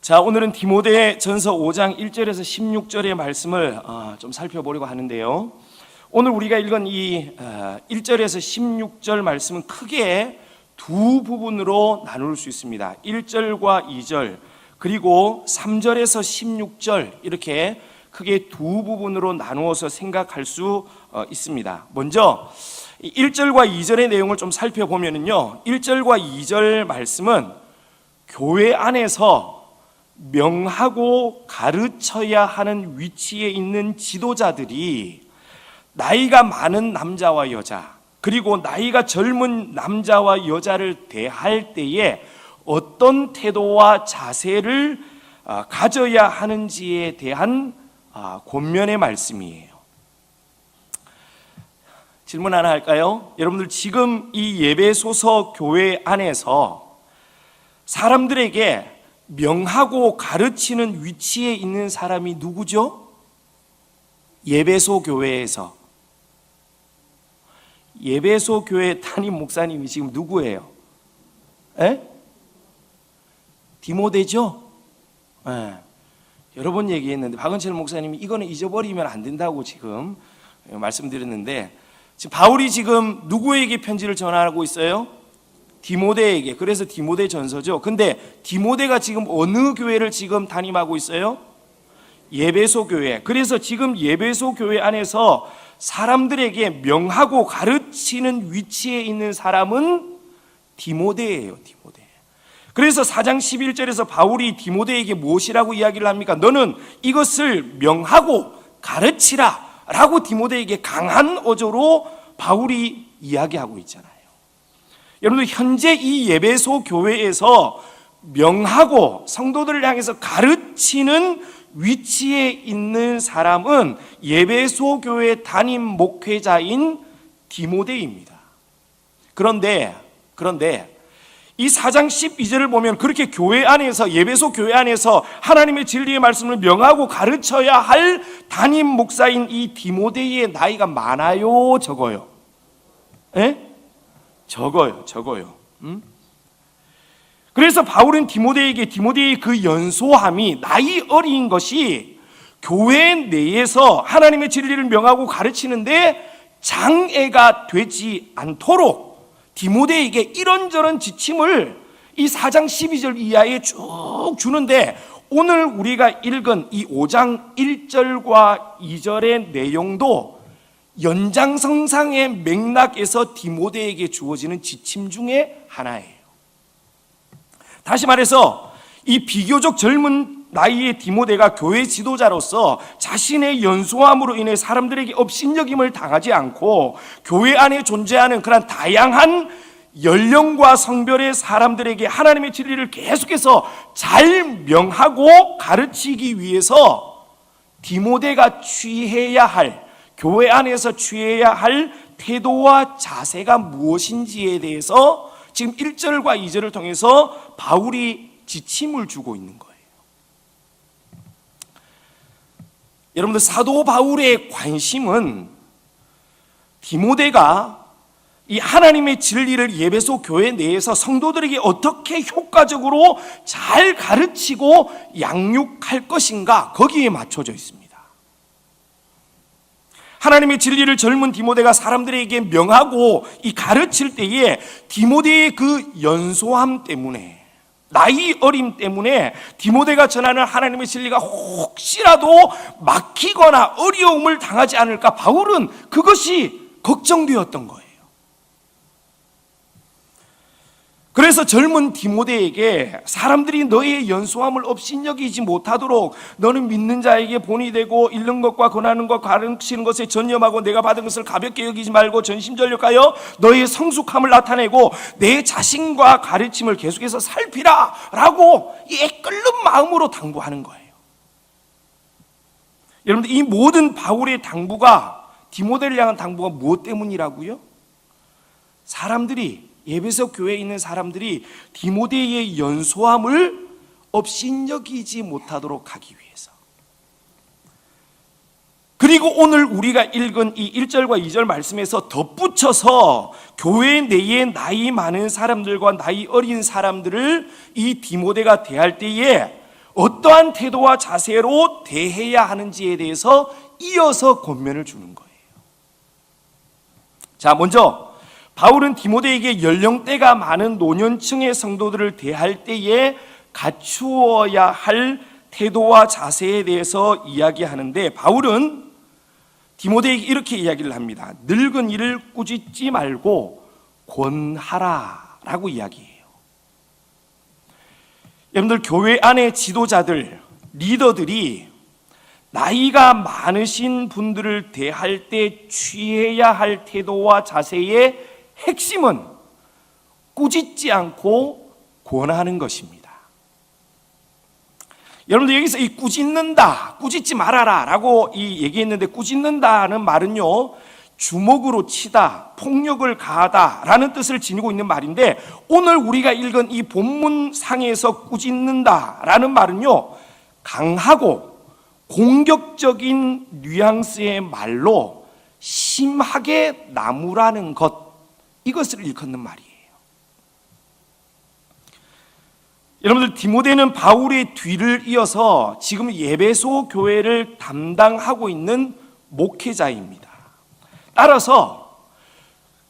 자, 오늘은 디모데 전서 5장 1절에서 16절의 말씀을 좀 살펴보려고 하는데요. 오늘 우리가 읽은 이 1절에서 16절 말씀은 크게 두 부분으로 나눌 수 있습니다. 1절과 2절 그리고 3절에서 16절 이렇게 크게 두 부분으로 나누어서 생각할 수 있습니다. 먼저 1절과 2절의 내용을 좀 살펴보면요, 1절과 2절 말씀은 교회 안에서 명하고 가르쳐야 하는 위치에 있는 지도자들이 나이가 많은 남자와 여자 그리고 나이가 젊은 남자와 여자를 대할 때에 어떤 태도와 자세를 가져야 하는지에 대한 권면의 말씀이에요. 질문 하나 할까요? 여러분들 지금 이 예배소서 교회 안에서 사람들에게 명하고 가르치는 위치에 있는 사람이 누구죠? 예배소 교회에서 예배소 교회 담임 목사님이 지금 누구예요? 디모데죠? 여러 번 얘기했는데 박은철 목사님이 이거는 잊어버리면 안 된다고 지금 말씀드렸는데, 지금 바울이 지금 누구에게 편지를 전하고 있어요? 디모데에게. 그래서 디모데 전서죠. 근데 디모데가 지금 어느 교회를 지금 담임하고 있어요? 예배소 교회. 그래서 지금 예배소 교회 안에서 사람들에게 명하고 가르치는 위치에 있는 사람은 디모데예요. 디모데. 그래서 4장 11절에서 바울이 디모데에게 무엇이라고 이야기를 합니까? 너는 이것을 명하고 가르치라 라고 디모데에게 강한 어조로 바울이 이야기하고 있잖아요. 여러분들 현재 이 예배소 교회에서 명하고 성도들을 향해서 가르치는 위치에 있는 사람은 예배소 교회 담임 목회자인 디모데입니다. 그런데 이 4장 12절을 보면 그렇게 교회 안에서 예배소 교회 안에서 하나님의 진리의 말씀을 명하고 가르쳐야 할 담임 목사인 이 디모데의 나이가 많아요, 적어요? 적어요. 그래서 바울은 디모데의 그 연소함이 나이 어린 것이 교회 내에서 하나님의 진리를 명하고 가르치는데 장애가 되지 않도록 디모데에게 이런저런 지침을 이 4장 12절 이하에 쭉 주는데, 오늘 우리가 읽은 이 5장 1절과 2절의 내용도 연장선상의 맥락에서 디모데에게 주어지는 지침 중에 하나예요. 다시 말해서 이 비교적 젊은 나이의 디모데가 교회 지도자로서 자신의 연소함으로 인해 사람들에게 업신여김을 당하지 않고 교회 안에 존재하는 그런 다양한 연령과 성별의 사람들에게 하나님의 진리를 계속해서 잘 명하고 가르치기 위해서 디모데가 취해야 할, 교회 안에서 취해야 할 태도와 자세가 무엇인지에 대해서 지금 1절과 2절을 통해서 바울이 지침을 주고 있는 거예요. 여러분들 사도 바울의 관심은 디모데가 이 하나님의 진리를 예배소 교회 내에서 성도들에게 어떻게 효과적으로 잘 가르치고 양육할 것인가, 거기에 맞춰져 있습니다. 하나님의 진리를 젊은 디모데가 사람들에게 명하고 이 가르칠 때에 디모데의 그 연소함 때문에, 나이 어림 때문에 디모데가 전하는 하나님의 진리가 혹시라도 막히거나 어려움을 당하지 않을까, 바울은 그것이 걱정되었던 거예요. 그래서 젊은 디모데에게 사람들이 너의 연소함을 업신여기지 못하도록 너는 믿는 자에게 본이 되고 잃는 것과 권하는 것 가르치는 것에 전념하고 내가 받은 것을 가볍게 여기지 말고 전심전력하여 너의 성숙함을 나타내고 내 자신과 가르침을 계속해서 살피라 라고 이 끓는 마음으로 당부하는 거예요. 여러분들, 이 모든 바울의 당부가, 디모데를 향한 당부가 무엇 때문이라고요? 사람들이, 예배소 교회에 있는 사람들이 디모데의 연소함을 업신여기지 못하도록 하기 위해서. 그리고 오늘 우리가 읽은 이 1절과 2절 말씀에서 덧붙여서 교회 내에 나이 많은 사람들과 나이 어린 사람들을 이 디모데가 대할 때에 어떠한 태도와 자세로 대해야 하는지에 대해서 이어서 권면을 주는 거예요. 자, 먼저 바울은 디모데에게 연령대가 많은 노년층의 성도들을 대할 때에 갖추어야 할 태도와 자세에 대해서 이야기하는데, 바울은 디모데에게 이렇게 이야기를 합니다. 늙은 이를 꾸짖지 말고 권하라 라고 이야기해요. 여러분들, 교회 안의 지도자들, 리더들이 나이가 많으신 분들을 대할 때 취해야 할 태도와 자세의 핵심은 꾸짖지 않고 권하는 것입니다. 여러분들, 여기서 이 꾸짖는다, 꾸짖지 말아라 라고 얘기했는데, 꾸짖는다는 말은요, 주먹으로 치다, 폭력을 가하다 라는 뜻을 지니고 있는 말인데, 오늘 우리가 읽은 이 본문상에서 꾸짖는다 라는 말은요, 강하고 공격적인 뉘앙스의 말로 심하게 나무라는 것, 이것을 일컫는 말이에요. 여러분들, 디모데는 바울의 뒤를 이어서 지금 에베소 교회를 담당하고 있는 목회자입니다. 따라서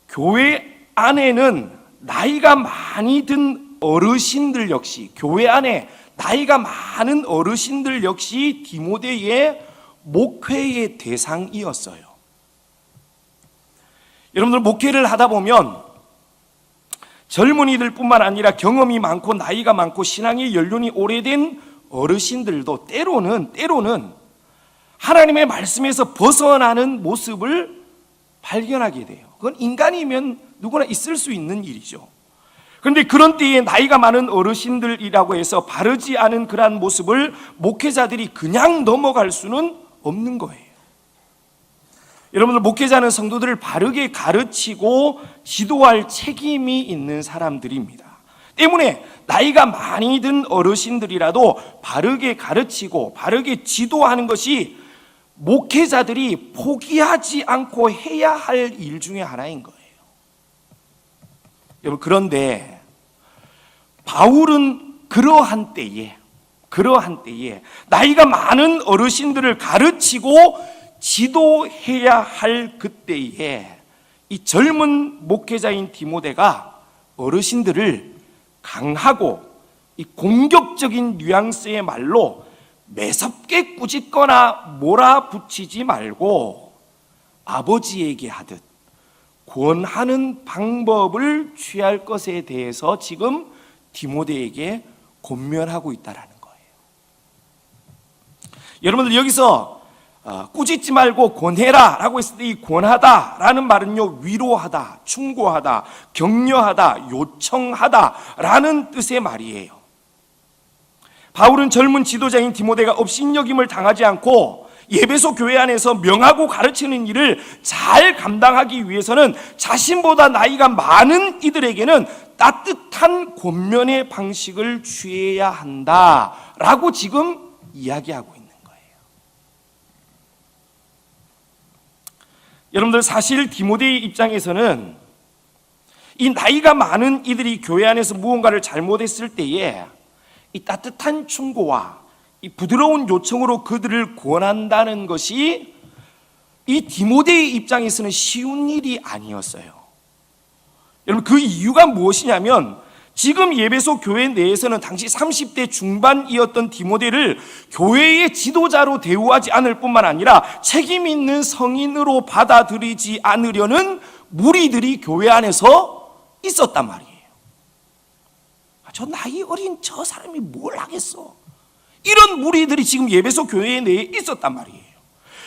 교회 안에는 나이가 많이 든 어르신들 역시, 교회 안에 나이가 많은 어르신들 역시 디모데의 목회의 대상이었어요. 여러분들, 목회를 하다 보면 젊은이들 뿐만 아니라 경험이 많고 나이가 많고 신앙의 연륜이 오래된 어르신들도 때로는 하나님의 말씀에서 벗어나는 모습을 발견하게 돼요. 그건 인간이면 누구나 있을 수 있는 일이죠. 그런데 그런 때에 나이가 많은 어르신들이라고 해서 바르지 않은 그러한 모습을 목회자들이 그냥 넘어갈 수는 없는 거예요. 여러분들, 목회자는 성도들을 바르게 가르치고 지도할 책임이 있는 사람들입니다. 때문에 나이가 많이 든 어르신들이라도 바르게 가르치고 바르게 지도하는 것이 목회자들이 포기하지 않고 해야 할 일 중에 하나인 거예요. 여러분, 그런데 바울은 그러한 때에 나이가 많은 어르신들을 가르치고 지도해야 할 그때에 이 젊은 목회자인 디모데가 어르신들을 강하고 이 공격적인 뉘앙스의 말로 매섭게 꾸짖거나 몰아붙이지 말고 아버지에게 하듯 권하는 방법을 취할 것에 대해서 지금 디모데에게 권면하고 있다라는 거예요. 여러분들, 여기서 꾸짖지 말고 권해라 라고 했을 때 이 권하다 라는 말은요, 위로하다, 충고하다, 격려하다, 요청하다 라는 뜻의 말이에요. 바울은 젊은 지도자인 디모데가 업신여김을 당하지 않고 에베소 교회 안에서 명하고 가르치는 일을 잘 감당하기 위해서는 자신보다 나이가 많은 이들에게는 따뜻한 권면의 방식을 취해야 한다라고 지금 이야기하고 있는 거예요. 여러분들, 사실 디모데의 입장에서는 이 나이가 많은 이들이 교회 안에서 무언가를 잘못했을 때에 이 따뜻한 충고와 이 부드러운 요청으로 그들을 권한다는 것이 이 디모데의 입장에서는 쉬운 일이 아니었어요. 여러분, 그 이유가 무엇이냐면 지금 에베소 교회 내에서는 당시 30대 중반이었던 디모데를 교회의 지도자로 대우하지 않을 뿐만 아니라 책임 있는 성인으로 받아들이지 않으려는 무리들이 교회 안에서 있었단 말이에요. 저 나이 어린 저 사람이 뭘 하겠어? 이런 무리들이 지금 에베소 교회 내에 있었단 말이에요.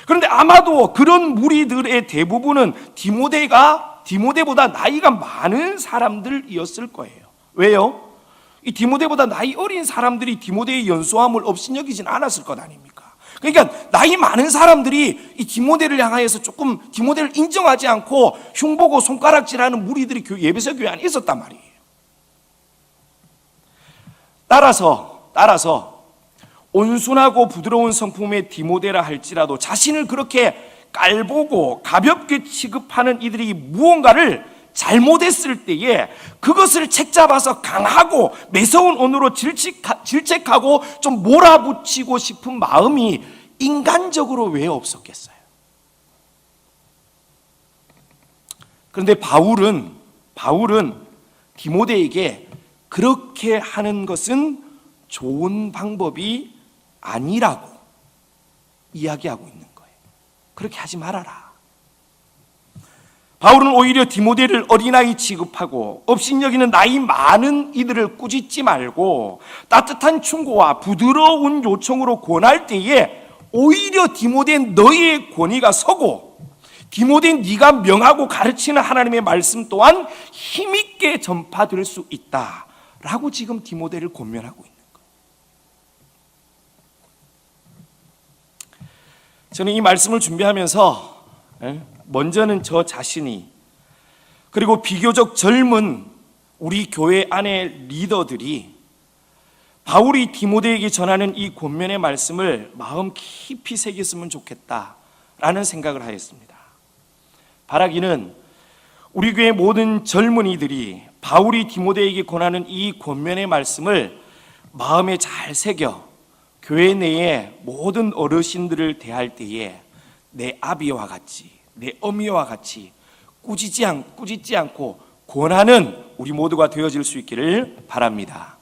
그런데 아마도 그런 무리들의 대부분은 디모데보다 나이가 많은 사람들이었을 거예요. 왜요? 이 디모데보다 나이 어린 사람들이 디모데의 연소함을 업신여기진 않았을 것 아닙니까? 그러니까 나이 많은 사람들이 이 디모데를 향하여서 조금 디모데를 인정하지 않고 흉보고 손가락질하는 무리들이 에베소 교회 안에 있었단 말이에요. 따라서 온순하고 부드러운 성품의 디모데라 할지라도 자신을 그렇게 깔보고 가볍게 취급하는 이들이 무언가를 잘못했을 때에 그것을 책잡아서 강하고 매서운 언어로 질책하고 좀 몰아붙이고 싶은 마음이 인간적으로 왜 없었겠어요? 그런데 바울은 디모데에게 그렇게 하는 것은 좋은 방법이 아니라고 이야기하고 있는 거예요. 그렇게 하지 말아라. 바울은 오히려 디모데를 어린아이 취급하고 업신여기는 나이 많은 이들을 꾸짖지 말고 따뜻한 충고와 부드러운 요청으로 권할 때에 오히려 디모데 너의 권위가 서고 디모데 네가 명하고 가르치는 하나님의 말씀 또한 힘있게 전파될 수 있다라고 지금 디모데를 권면하고 있는 거예요. 저는 이 말씀을 준비하면서 먼저는 저 자신이 그리고 비교적 젊은 우리 교회 안의 리더들이 바울이 디모데에게 전하는 이 권면의 말씀을 마음 깊이 새겼으면 좋겠다라는 생각을 하였습니다. 바라기는 우리 교회 모든 젊은이들이 바울이 디모데에게 권하는 이 권면의 말씀을 마음에 잘 새겨 교회 내의 모든 어르신들을 대할 때에 내 아비와 같이 내 어미와 같이 꾸짖지 않고 권하는 우리 모두가 되어질 수 있기를 바랍니다.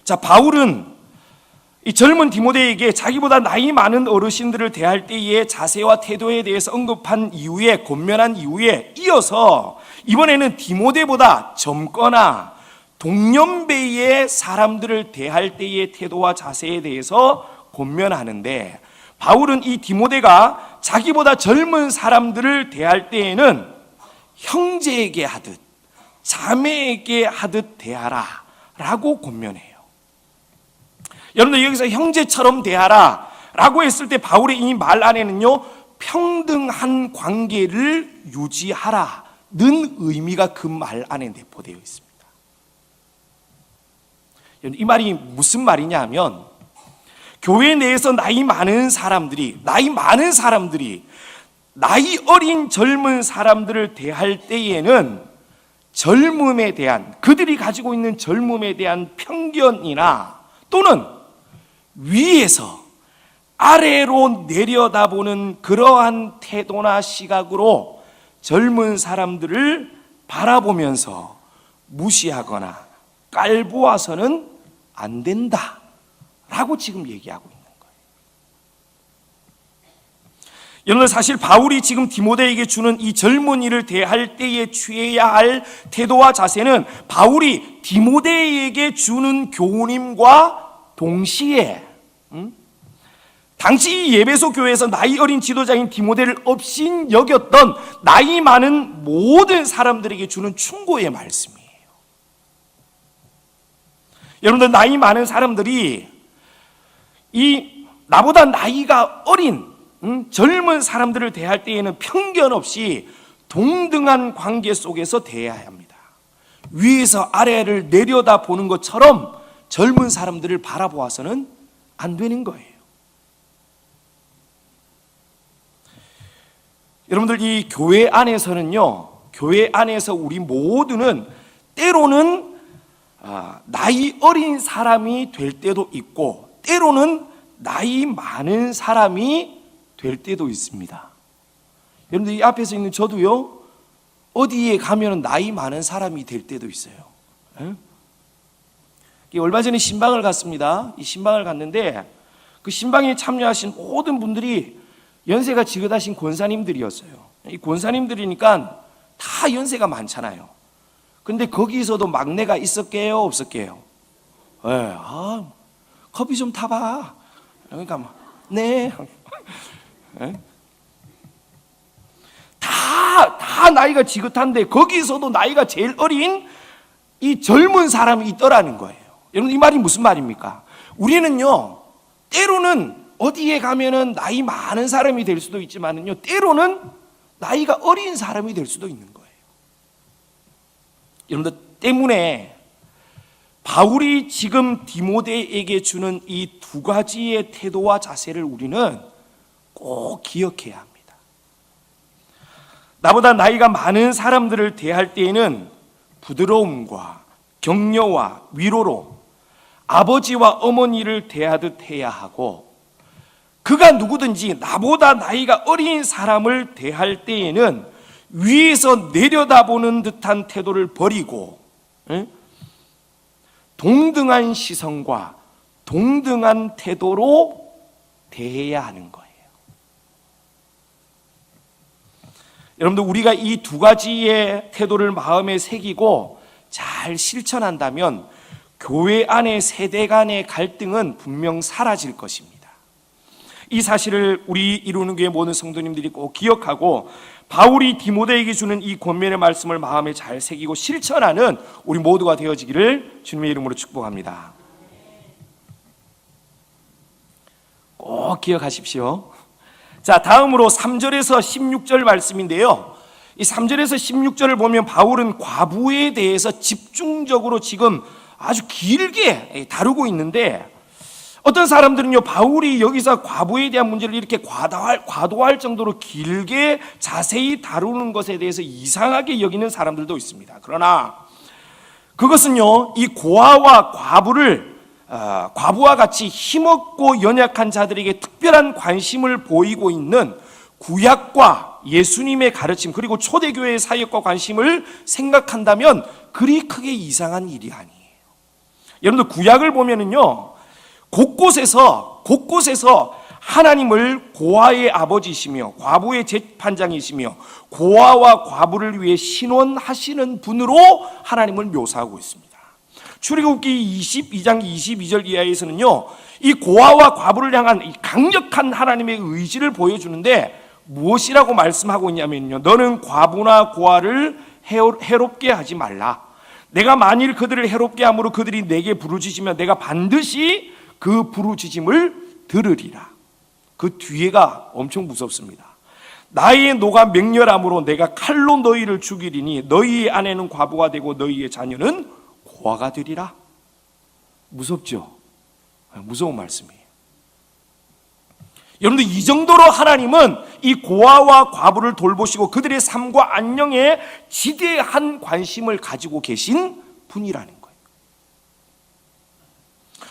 자, 바울은 이 젊은 디모데에게 자기보다 나이 많은 어르신들을 대할 때의 자세와 태도에 대해서 언급한 이후에 권면한 이후에 이어서 이번에는 디모데보다 젊거나 동년배의 사람들을 대할 때의 태도와 자세에 대해서 권면하는데 바울은 이 디모데가 자기보다 젊은 사람들을 대할 때에는 형제에게 하듯 자매에게 하듯 대하라 라고 권면해요. 여러분들 여기서 형제처럼 대하라 라고 했을 때 바울의 이 말 안에는요 평등한 관계를 유지하라는 의미가 그 말 안에 내포되어 있습니다. 이 말이 무슨 말이냐 하면 교회 내에서 나이 많은 사람들이 나이 어린 젊은 사람들을 대할 때에는 젊음에 대한 그들이 가지고 있는 젊음에 대한 편견이나 또는 위에서 아래로 내려다보는 그러한 태도나 시각으로 젊은 사람들을 바라보면서 무시하거나 깔보아서는 안 된다 라고 지금 얘기하고 있는 거예요. 여러분 사실 바울이 지금 디모데에게 주는 이 젊은이를 대할 때에 취해야 할 태도와 자세는 바울이 디모데에게 주는 교훈임과 동시에 당시 예배소 교회에서 나이 어린 지도자인 디모데를 업신 여겼던 나이 많은 모든 사람들에게 주는 충고의 말씀이에요. 여러분들 나이 많은 사람들이 이 나보다 나이가 어린 젊은 사람들을 대할 때에는 편견 없이 동등한 관계 속에서 대해야 합니다. 위에서 아래를 내려다 보는 것처럼 젊은 사람들을 바라보아서는 안 되는 거예요. 여러분들 이 교회 안에서는요, 교회 안에서 우리 모두는 때로는 나이 어린 사람이 될 때도 있고 때로는 나이 많은 사람이 될 때도 있습니다. 여러분들 이 앞에서 있는 저도요 어디에 가면 나이 많은 사람이 될 때도 있어요. 얼마 전에 신방을 갔습니다. 이 신방을 갔는데 그 신방에 참여하신 모든 분들이 연세가 지긋하신 권사님들이었어요. 이 권사님들이니까 다 연세가 많잖아요. 근데 거기서도 막내가 있었게요, 없었게요? 네, 커피 좀 타봐. 그러니까 네. 다 나이가 지긋한데 거기서도 나이가 제일 어린 이 젊은 사람이 있더라는 거예요. 여러분 이 말이 무슨 말입니까? 우리는요 때로는 어디에 가면은 나이 많은 사람이 될 수도 있지만은요 때로는 나이가 어린 사람이 될 수도 있는 거예요. 여러분들 때문에 바울이 지금 디모데에게 주는 이 두 가지의 태도와 자세를 우리는 꼭 기억해야 합니다. 나보다 나이가 많은 사람들을 대할 때에는 부드러움과 격려와 위로로 아버지와 어머니를 대하듯 해야 하고, 그가 누구든지 나보다 나이가 어린 사람을 대할 때에는 위에서 내려다보는 듯한 태도를 버리고 동등한 시선과 동등한 태도로 대해야 하는 거예요. 여러분들, 우리가 이 두 가지의 태도를 마음에 새기고 잘 실천한다면 교회 안의 세대 간의 갈등은 분명 사라질 것입니다. 이 사실을 우리 이루는 교회 모든 성도님들이 꼭 기억하고, 바울이 디모데에게 주는 이 권면의 말씀을 마음에 잘 새기고 실천하는 우리 모두가 되어지기를 주님의 이름으로 축복합니다. 꼭 기억하십시오. 자, 다음으로 3절에서 16절 말씀인데요, 이 3절에서 16절을 보면 바울은 과부에 대해서 집중적으로 지금 아주 길게 다루고 있는데, 어떤 사람들은요, 바울이 여기서 과부에 대한 문제를 이렇게 과도할 정도로 길게 자세히 다루는 것에 대해서 이상하게 여기는 사람들도 있습니다. 그러나 그것은요, 이 고아와 과부와 같이 힘없고 연약한 자들에게 특별한 관심을 보이고 있는 구약과 예수님의 가르침, 그리고 초대교회의 사역과 관심을 생각한다면 그리 크게 이상한 일이 아니에요. 여러분들, 구약을 보면은요, 곳곳에서 하나님을 고아의 아버지이시며 과부의 재판장이시며 고아와 과부를 위해 신원하시는 분으로 하나님을 묘사하고 있습니다. 출애굽기 22장 22절 이하에서는요, 이 고아와 과부를 향한 이 강력한 하나님의 의지를 보여주는데 무엇이라고 말씀하고 있냐면요, 너는 과부나 고아를 해롭게 하지 말라. 내가 만일 그들을 해롭게 함으로 그들이 내게 부르짖으면 내가 반드시 그 부르짖음을 들으리라. 그 뒤에가 엄청 무섭습니다. 나의 노가 맹렬함으로 내가 칼로 너희를 죽이리니 너희의 아내는 과부가 되고 너희의 자녀는 고아가 되리라. 무섭죠? 무서운 말씀이에요. 여러분들, 이 정도로 하나님은 이 고아와 과부를 돌보시고 그들의 삶과 안녕에 지대한 관심을 가지고 계신 분이라는 거예요.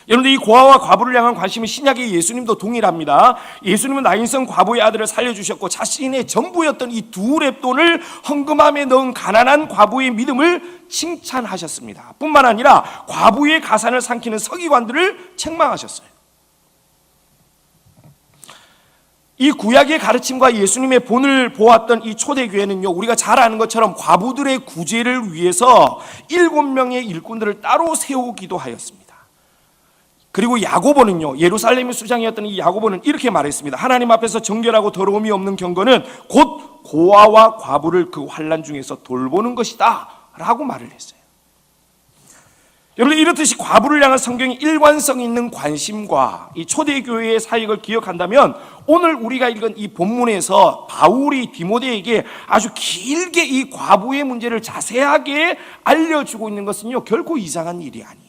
여러분들, 이 고아와 과부를 향한 관심은 신약의 예수님도 동일합니다. 예수님은 나인성 과부의 아들을 살려주셨고 자신의 전부였던 이 두 렙돈을 헌금함에 넣은 가난한 과부의 믿음을 칭찬하셨습니다. 뿐만 아니라 과부의 가산을 삼키는 서기관들을 책망하셨어요. 이 구약의 가르침과 예수님의 본을 보았던 이 초대교회는요, 우리가 잘 아는 것처럼 과부들의 구제를 위해서 7명의 일꾼들을 따로 세우기도 하였습니다. 그리고 야고보는요, 예루살렘의 수장이었던 이 야고보는 이렇게 말했습니다. 하나님 앞에서 정결하고 더러움이 없는 경건은 곧 고아와 과부를 그 환난 중에서 돌보는 것이다 라고 말을 했어요. 여러분, 이렇듯이 과부를 향한 성경의 일관성 있는 관심과 이 초대교회의 사역을 기억한다면 오늘 우리가 읽은 이 본문에서 바울이 디모데에게 아주 길게 이 과부의 문제를 자세하게 알려주고 있는 것은요, 결코 이상한 일이 아니에요.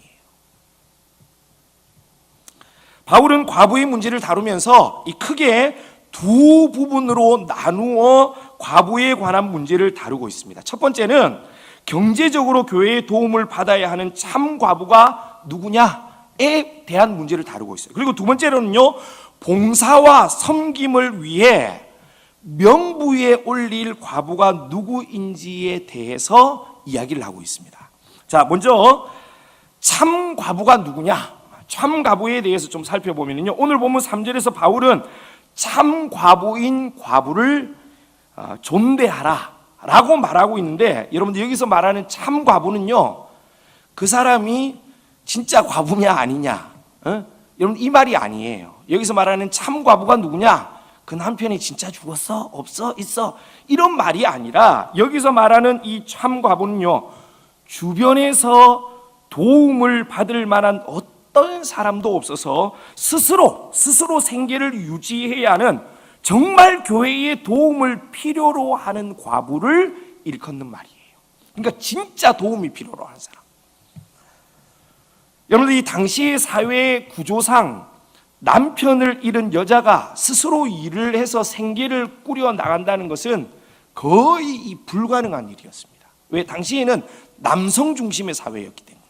바울은 과부의 문제를 다루면서 이 크게 두 부분으로 나누어 과부에 관한 문제를 다루고 있습니다. 첫 번째는 경제적으로 교회의 도움을 받아야 하는 참 과부가 누구냐에 대한 문제를 다루고 있어요. 그리고 두 번째로는요, 봉사와 섬김을 위해 명부에 올릴 과부가 누구인지에 대해서 이야기를 하고 있습니다. 자, 먼저 참 과부가 누구냐? 참 과부에 대해서 좀 살펴보면요, 오늘 보면 3절에서 바울은 참 과부인 과부를 존대하라 라고 말하고 있는데, 여러분들, 여기서 말하는 참 과부는요, 그 사람이 진짜 과부냐 아니냐, 여러분, 이 말이 아니에요. 여기서 말하는 참 과부가 누구냐? 그 남편이 진짜 죽었어? 없어? 있어? 이런 말이 아니라 여기서 말하는 이 참 과부는요, 주변에서 도움을 받을 만한 어떤 사람도 없어서 스스로 생계를 유지해야 하는, 정말 교회의 도움을 필요로 하는 과부를 일컫는 말이에요. 그러니까 진짜 도움이 필요로 하는 사람. 여러분들, 이 당시의 사회 구조상 남편을 잃은 여자가 스스로 일을 해서 생계를 꾸려 나간다는 것은 거의 불가능한 일이었습니다. 왜? 당시에는 남성 중심의 사회였기 때문에.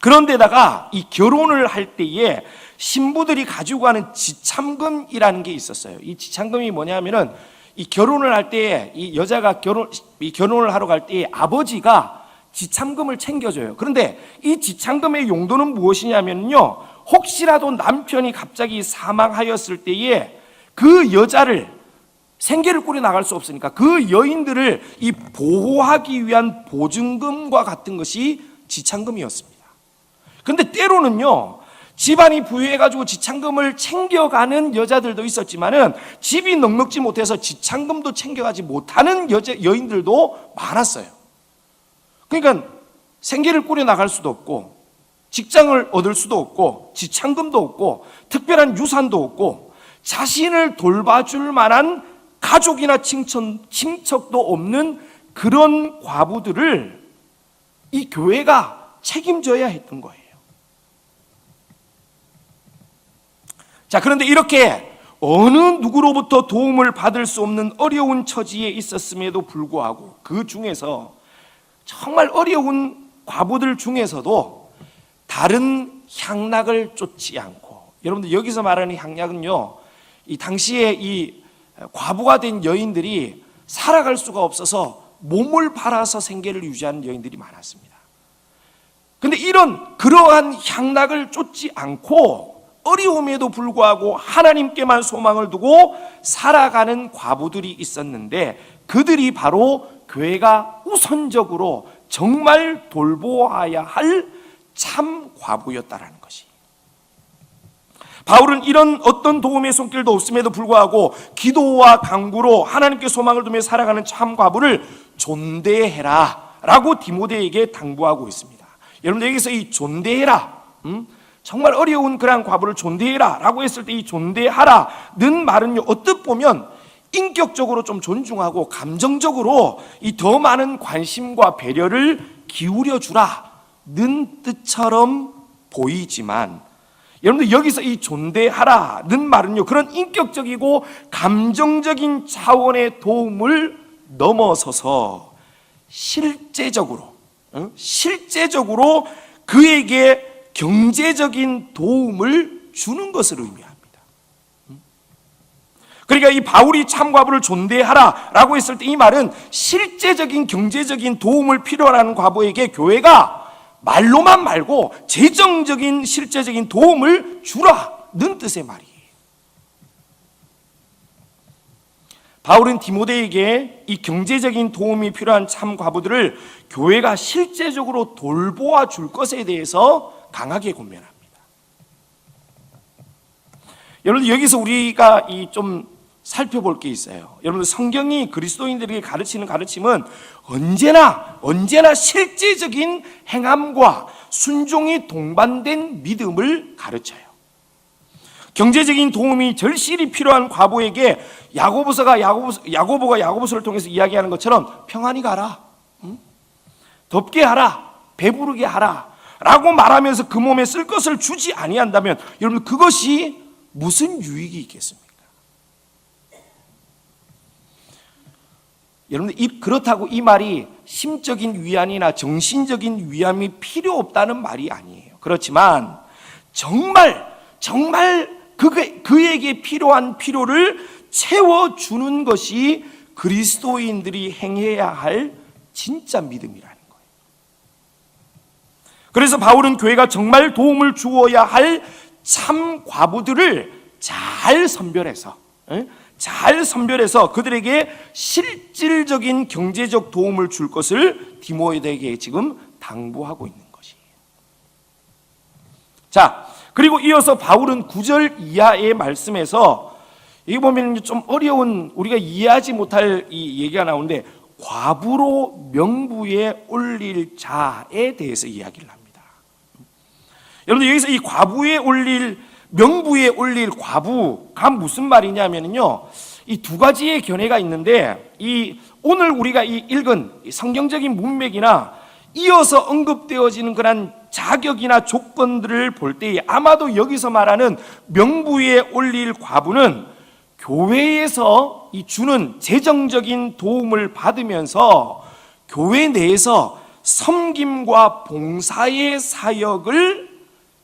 그런데다가 이 결혼을 할 때에 신부들이 가지고 가는 지참금이라는 게 있었어요. 이 지참금이 뭐냐면은 이 결혼을 할 때에 이 여자가 결혼을 하러 갈 때에 아버지가 지참금을 챙겨줘요. 그런데 이 지참금의 용도는 무엇이냐면요, 혹시라도 남편이 갑자기 사망하였을 때에 그 여자를 생계를 꾸려 나갈 수 없으니까 그 여인들을 이 보호하기 위한 보증금과 같은 것이 지참금이었습니다. 근데 때로는요, 집안이 부유해가지고 지참금을 챙겨가는 여자들도 있었지만은 집이 넉넉지 못해서 지참금도 챙겨가지 못하는 여인들도 많았어요. 그러니까 생계를 꾸려 나갈 수도 없고 직장을 얻을 수도 없고 지참금도 없고 특별한 유산도 없고 자신을 돌봐줄 만한 가족이나 친척도 없는 그런 과부들을 이 교회가 책임져야 했던 거예요. 자, 그런데 이렇게 어느 누구로부터 도움을 받을 수 없는 어려운 처지에 있었음에도 불구하고 그 중에서 정말 어려운 과부들 중에서도 다른 향락을 쫓지 않고, 여러분들 여기서 말하는 향락은요, 이 당시에 이 과부가 된 여인들이 살아갈 수가 없어서 몸을 팔아서 생계를 유지하는 여인들이 많았습니다. 그런데 그러한 향락을 쫓지 않고 어려움에도 불구하고 하나님께만 소망을 두고 살아가는 과부들이 있었는데, 그들이 바로 교회가 우선적으로 정말 돌보아야 할 참 과부였다라는 것이. 바울은 이런 어떤 도움의 손길도 없음에도 불구하고 기도와 간구로 하나님께 소망을 두며 살아가는 참 과부를 존대해라 라고 디모데에게 당부하고 있습니다. 여러분들 여기서 이 존대해라, 정말 어려운 그러한 과부를 존대해라 라고 했을 때 이 존대하라는 말은요, 어떻게 보면 인격적으로 좀 존중하고 감정적으로 이 더 많은 관심과 배려를 기울여 주라는 뜻처럼 보이지만, 여러분들 여기서 이 존대하라는 말은요, 그런 인격적이고 감정적인 차원의 도움을 넘어서서 실제적으로 그에게 경제적인 도움을 주는 것을 의미합니다. 그러니까 이 바울이 참과부를 존대하라라고 했을 때 이 말은 실제적인 경제적인 도움을 필요로 하는 과부에게 교회가 말로만 말고 재정적인 실제적인 도움을 주라는 뜻의 말이에요. 바울은 디모데에게 이 경제적인 도움이 필요한 참 과부들을 교회가 실제적으로 돌보아 줄 것에 대해서 강하게 권면합니다. 여러분들 여기서 우리가 좀 살펴볼 게 있어요. 여러분들 성경이 그리스도인들에게 가르치는 가르침은 언제나 실제적인 행함과 순종이 동반된 믿음을 가르쳐요. 경제적인 도움이 절실히 필요한 과부에게 야고보가 야고보서를 통해서 이야기하는 것처럼 평안히 가라, 덥게 하라, 배부르게 하라 라고 말하면서 그 몸에 쓸 것을 주지 아니한다면 여러분 그것이 무슨 유익이 있겠습니까? 여러분들 그렇다고 이 말이 심적인 위안이나 정신적인 위안이 필요 없다는 말이 아니에요. 그렇지만 정말 그에게 필요한 필요를 채워주는 것이 그리스도인들이 행해야 할 진짜 믿음이라는 거예요. 그래서 바울은 교회가 정말 도움을 주어야 할 참 과부들을 잘 선별해서 그들에게 실질적인 경제적 도움을 줄 것을 디모데에게 지금 당부하고 있는 것이에요. 자, 그리고 이어서 바울은 9절 이하의 말씀에서 여기 보면 좀 어려운, 우리가 이해하지 못할 이 얘기가 나오는데 과부로 명부에 올릴 자에 대해서 이야기를 합니다. 여러분들 여기서 이 명부에 올릴 과부가 무슨 말이냐면요, 이 두 가지의 견해가 있는데, 오늘 우리가 읽은 성경적인 문맥이나 이어서 언급되어지는 그런 자격이나 조건들을 볼 때에 아마도 여기서 말하는 명부에 올릴 과부는 교회에서 이 주는 재정적인 도움을 받으면서 교회 내에서 섬김과 봉사의 사역을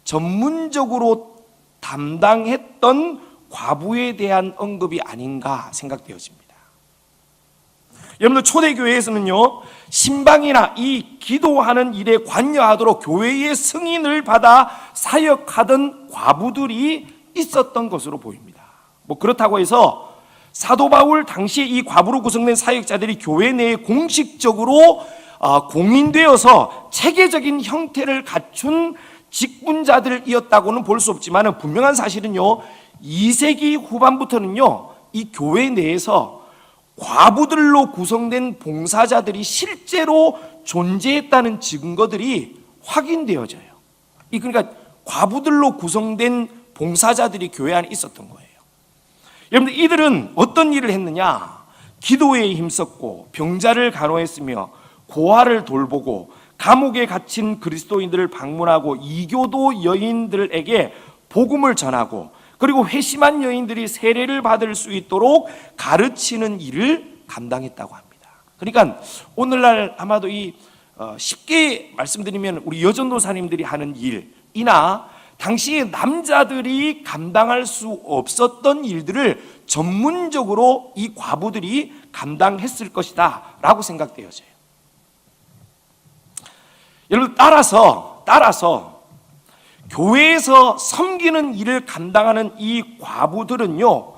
전문적으로 담당했던 과부에 대한 언급이 아닌가 생각되어집니다. 여러분들 초대교회에서는요, 신방이나 이 기도하는 일에 관여하도록 교회의 승인을 받아 사역하던 과부들이 있었던 것으로 보입니다. 그렇다고 해서 사도 바울 당시에 이 과부로 구성된 사역자들이 교회 내에 공식적으로 공인되어서 체계적인 형태를 갖춘 직분자들이었다고는 볼 수 없지만 분명한 사실은요, 2세기 후반부터는요, 이 교회 내에서 과부들로 구성된 봉사자들이 실제로 존재했다는 증거들이 확인되어져요. 그러니까 과부들로 구성된 봉사자들이 교회 안에 있었던 거예요. 여러분들, 이들은 어떤 일을 했느냐? 기도에 힘썼고 병자를 간호했으며 고아를 돌보고 감옥에 갇힌 그리스도인들을 방문하고 이교도 여인들에게 복음을 전하고 그리고 회심한 여인들이 세례를 받을 수 있도록 가르치는 일을 감당했다고 합니다. 그러니까 오늘날 아마도 쉽게 말씀드리면 우리 여전도사님들이 하는 일이나 당시에 남자들이 감당할 수 없었던 일들을 전문적으로 이 과부들이 감당했을 것이다 라고 생각되어져요. 여러분, 따라서 교회에서 섬기는 일을 감당하는 이 과부들은요,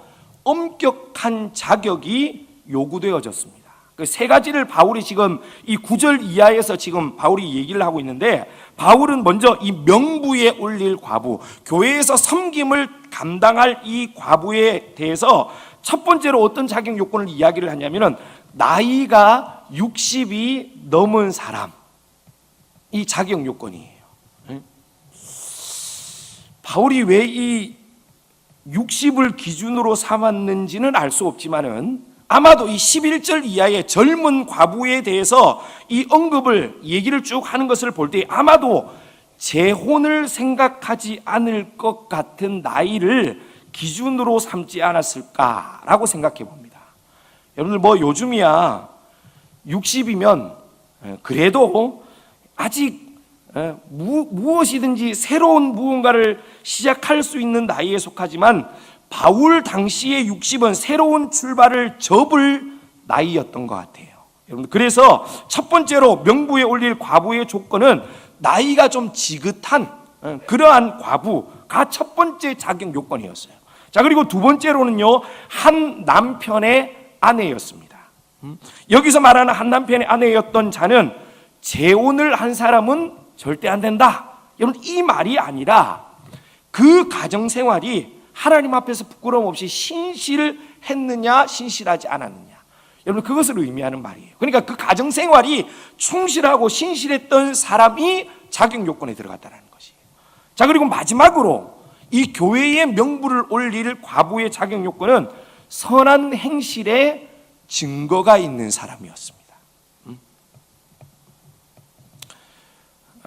엄격한 자격이 요구되어졌습니다. 그 세 가지를 바울이 지금 이 9절 이하에서 지금 바울이 얘기를 하고 있는데, 바울은 먼저 이 명부에 올릴 과부, 교회에서 섬김을 감당할 이 과부에 대해서 첫 번째로 어떤 자격 요건을 이야기를 하냐면은 나이가 60이 넘은 사람, 이 자격 요건이에요. 바울이 왜 이 60을 기준으로 삼았는지는 알 수 없지만은 아마도 이 11절 이하의 젊은 과부에 대해서 이 언급을 얘기를 쭉 하는 것을 볼 때 아마도 재혼을 생각하지 않을 것 같은 나이를 기준으로 삼지 않았을까라고 생각해 봅니다. 여러분들 요즘이야 60이면 그래도 아직 무엇이든지 새로운 무언가를 시작할 수 있는 나이에 속하지만 바울 당시의 60은 새로운 출발을 접을 나이였던 것 같아요. 여러분, 그래서 첫 번째로 명부에 올릴 과부의 조건은 나이가 좀 지긋한 그러한 과부가 첫 번째 자격 요건이었어요. 자, 그리고 두 번째로는요, 한 남편의 아내였습니다. 여기서 말하는 한 남편의 아내였던 자는 재혼을 한 사람은 절대 안 된다. 여러분, 이 말이 아니라 그 가정생활이 하나님 앞에서 부끄러움 없이 신실했느냐 신실하지 않았느냐, 여러분, 그것을 의미하는 말이에요. 그러니까 그 가정생활이 충실하고 신실했던 사람이 자격 요건에 들어갔다는 것이에요. 자, 그리고 마지막으로 이 교회의 명부를 올릴 과부의 자격 요건은 선한 행실에 증거가 있는 사람이었습니다.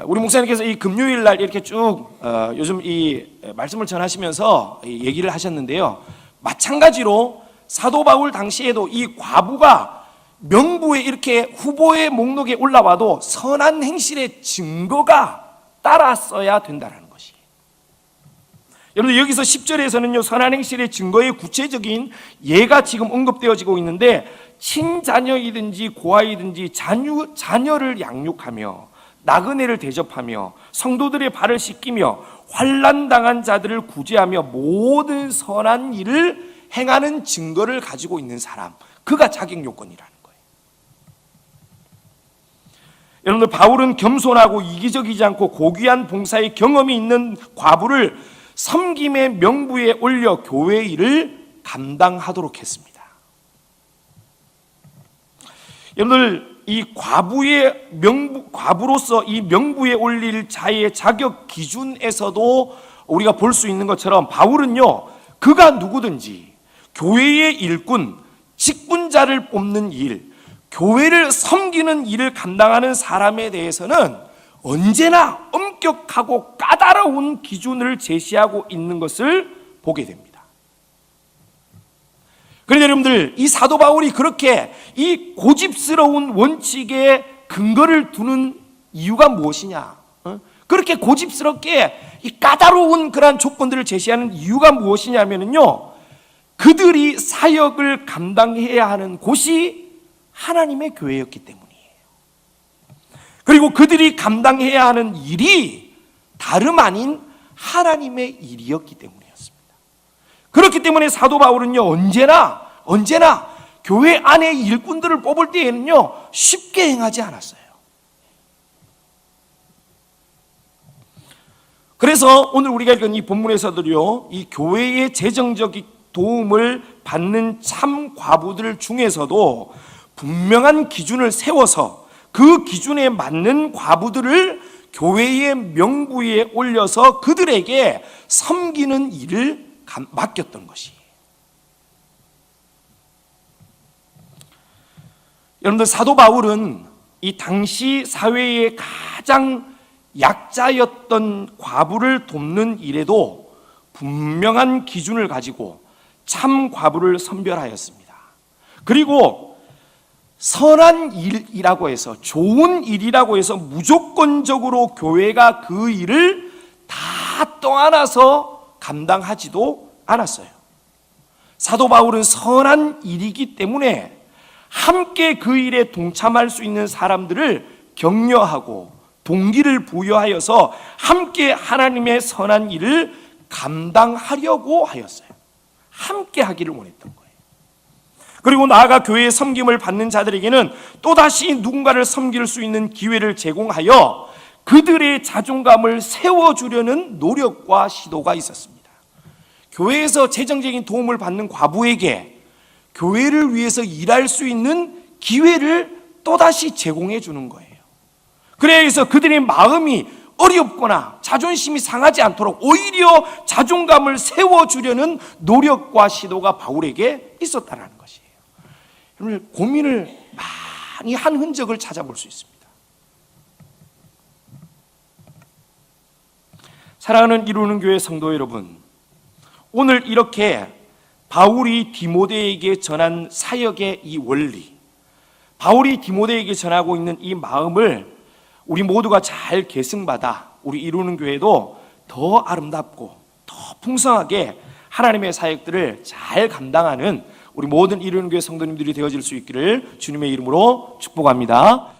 우리 목사님께서 이 금요일 날 이렇게 쭉 요즘 이 말씀을 전하시면서 얘기를 하셨는데요, 마찬가지로 사도 바울 당시에도 이 과부가 명부에 이렇게 후보의 목록에 올라와도 선한 행실의 증거가 따랐어야 된다는 것이에요. 여러분, 여기서 10절에서는요, 선한 행실의 증거의 구체적인 예가 지금 언급되어지고 있는데, 친자녀이든지 고아이든지 자녀를 양육하며 나그네를 대접하며 성도들의 발을 씻기며 환난당한 자들을 구제하며 모든 선한 일을 행하는 증거를 가지고 있는 사람, 그가 자격 요건이라는 거예요. 여러분들, 바울은 겸손하고 이기적이지 않고 고귀한 봉사의 경험이 있는 과부를 섬김의 명부에 올려 교회 일을 감당하도록 했습니다. 여러분들, 이 과부로서 이 명부에 올릴 자의 자격 기준에서도 우리가 볼 수 있는 것처럼 바울은요, 그가 누구든지 교회의 일꾼, 직분자를 뽑는 일, 교회를 섬기는 일을 감당하는 사람에 대해서는 언제나 엄격하고 까다로운 기준을 제시하고 있는 것을 보게 됩니다. 그런데 여러분들, 이 사도 바울이 그렇게 이 고집스러운 원칙에 근거를 두는 이유가 무엇이냐? 그렇게 고집스럽게 이 까다로운 그러한 조건들을 제시하는 이유가 무엇이냐면요, 그들이 사역을 감당해야 하는 곳이 하나님의 교회였기 때문이에요. 그리고 그들이 감당해야 하는 일이 다름 아닌 하나님의 일이었기 때문이었습니다. 그렇기 때문에 사도 바울은요, 언제나 교회 안에 일꾼들을 뽑을 때에는요, 쉽게 행하지 않았어요. 그래서 오늘 우리가 읽은 이 본문에서도요, 이 교회의 재정적인 도움을 받는 참 과부들 중에서도 분명한 기준을 세워서 그 기준에 맞는 과부들을 교회의 명부에 올려서 그들에게 섬기는 일을 맡겼던 것이에요. 여러분들, 사도 바울은 이 당시 사회의 가장 약자였던 과부를 돕는 일에도 분명한 기준을 가지고 참 과부를 선별하였습니다. 그리고 선한 일이라고 해서, 좋은 일이라고 해서 무조건적으로 교회가 그 일을 다 떠안아서 감당하지도 않았어요. 사도 바울은 선한 일이기 때문에 함께 그 일에 동참할 수 있는 사람들을 격려하고 동기를 부여하여서 함께 하나님의 선한 일을 감당하려고 하였어요. 함께 하기를 원했던 거예요. 그리고 나아가 교회의 섬김을 받는 자들에게는 또다시 누군가를 섬길 수 있는 기회를 제공하여 그들의 자존감을 세워주려는 노력과 시도가 있었습니다. 교회에서 재정적인 도움을 받는 과부에게 교회를 위해서 일할 수 있는 기회를 또다시 제공해 주는 거예요. 그래서 그들의 마음이 어렵거나 자존심이 상하지 않도록 오히려 자존감을 세워주려는 노력과 시도가 바울에게 있었다는 것이에요. 여러분, 고민을 많이 한 흔적을 찾아볼 수 있습니다. 사랑하는 이루는 교회 성도 여러분, 오늘 이렇게 바울이 디모데에게 전한 사역의 이 원리, 바울이 디모데에게 전하고 있는 이 마음을 우리 모두가 잘 계승받아 우리 이루는 교회도 더 아름답고 더 풍성하게 하나님의 사역들을 잘 감당하는 우리 모든 이루는 교회 성도님들이 되어질 수 있기를 주님의 이름으로 축복합니다.